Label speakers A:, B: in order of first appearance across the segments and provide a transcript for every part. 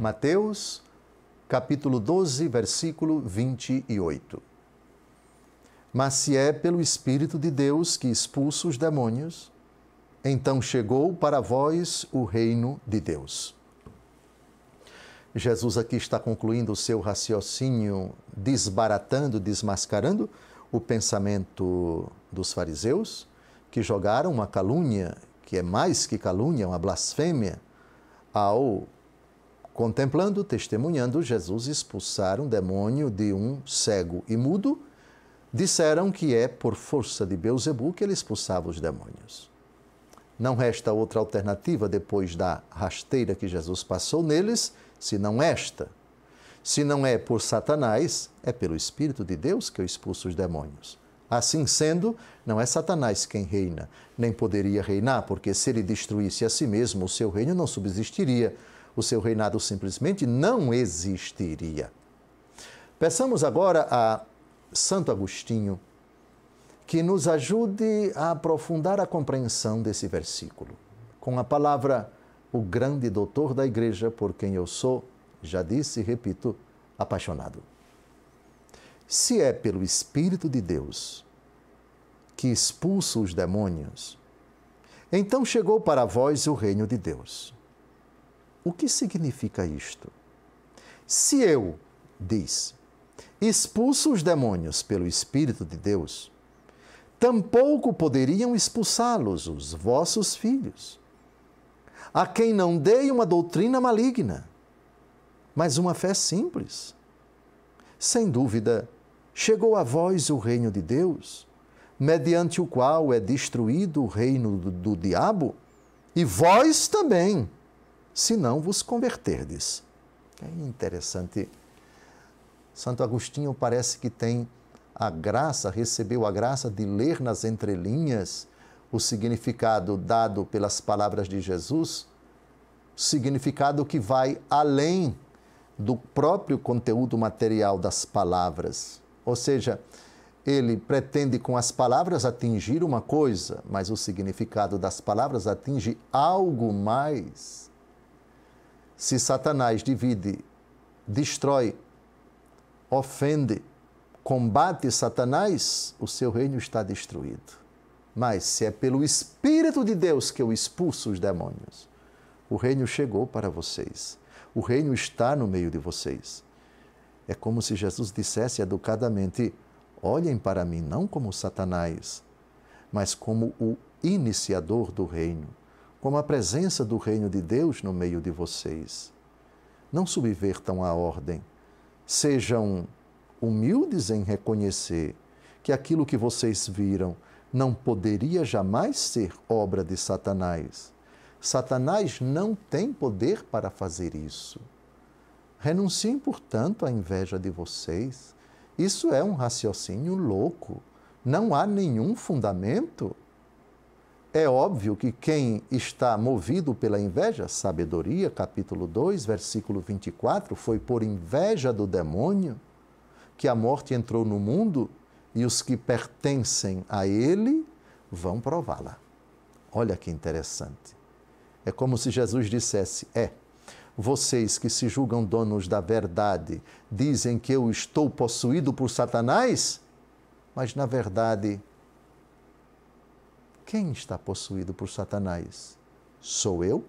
A: Mateus, capítulo 12, versículo 28. Mas se é pelo Espírito de Deus que expulsa os demônios, então chegou para vós o reino de Deus. Jesus aqui está concluindo o seu raciocínio, desbaratando, desmascarando o pensamento dos fariseus, que jogaram uma calúnia, que é mais que calúnia, uma blasfêmia, ao, contemplando, testemunhando Jesus expulsar um demônio de um cego e mudo, disseram que é por força de Beelzebul que ele expulsava os demônios. Não resta outra alternativa depois da rasteira que Jesus passou neles, senão esta. Se não é por Satanás, é pelo Espírito de Deus que eu expulso os demônios. Assim sendo, não é Satanás quem reina, nem poderia reinar, porque se ele destruísse a si mesmo, o seu reino não subsistiria, o seu reinado simplesmente não existiria. Peçamos agora a Santo Agostinho que nos ajude a aprofundar a compreensão desse versículo. Com a palavra, o grande doutor da Igreja, por quem eu sou, já disse e repito, apaixonado. Se é pelo Espírito de Deus que expulsa os demônios, então chegou para vós o reino de Deus. O que significa isto? Se eu, diz, expulso os demônios pelo Espírito de Deus, tampouco poderiam expulsá-los os vossos filhos, a quem não dei uma doutrina maligna, mas uma fé simples. Sem dúvida, chegou a vós o reino de Deus, mediante o qual é destruído o reino do diabo, e vós também, se não vos converterdes. É interessante. Santo Agostinho parece que tem a graça, recebeu a graça de ler nas entrelinhas o significado dado pelas palavras de Jesus, significado que vai além do próprio conteúdo material das palavras. Ou seja, ele pretende com as palavras atingir uma coisa, mas o significado das palavras atinge algo mais. Se Satanás divide, destrói, ofende, combate Satanás, o seu reino está destruído. Mas se é pelo Espírito de Deus que eu expulso os demônios, o reino chegou para vocês. O reino está no meio de vocês. É como se Jesus dissesse educadamente, olhem para mim não como Satanás, mas como o iniciador do reino, como a presença do reino de Deus no meio de vocês. Não subvertam a ordem. Sejam humildes em reconhecer que aquilo que vocês viram não poderia jamais ser obra de Satanás. Satanás não tem poder para fazer isso. Renunciem, portanto, à inveja de vocês. Isso é um raciocínio louco. Não há nenhum fundamento. É óbvio que quem está movido pela inveja, Sabedoria, capítulo 2, versículo 24, foi por inveja do demônio que a morte entrou no mundo e os que pertencem a ele vão prová-la. Olha que interessante. É como se Jesus dissesse, vocês que se julgam donos da verdade, dizem que eu estou possuído por Satanás, mas na verdade, quem está possuído por Satanás? Sou eu?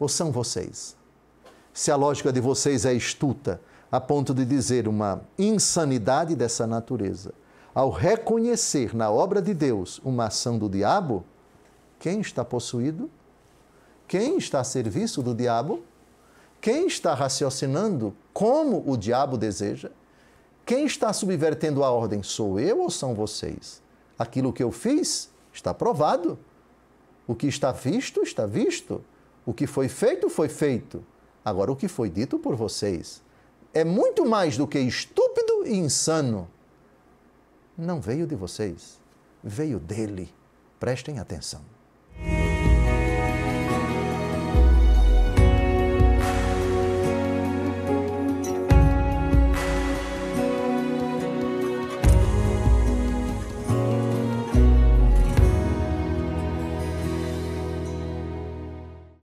A: Ou são vocês? Se a lógica de vocês é astuta, a ponto de dizer uma insanidade dessa natureza, ao reconhecer na obra de Deus uma ação do diabo, quem está possuído? Quem está a serviço do diabo? Quem está raciocinando como o diabo deseja? Quem está subvertendo a ordem? Sou eu ou são vocês? Aquilo que eu fiz está provado. O que está visto, está visto. O que foi feito, foi feito. Agora, o que foi dito por vocês é muito mais do que estúpido e insano. Não veio de vocês, veio dele. Prestem atenção.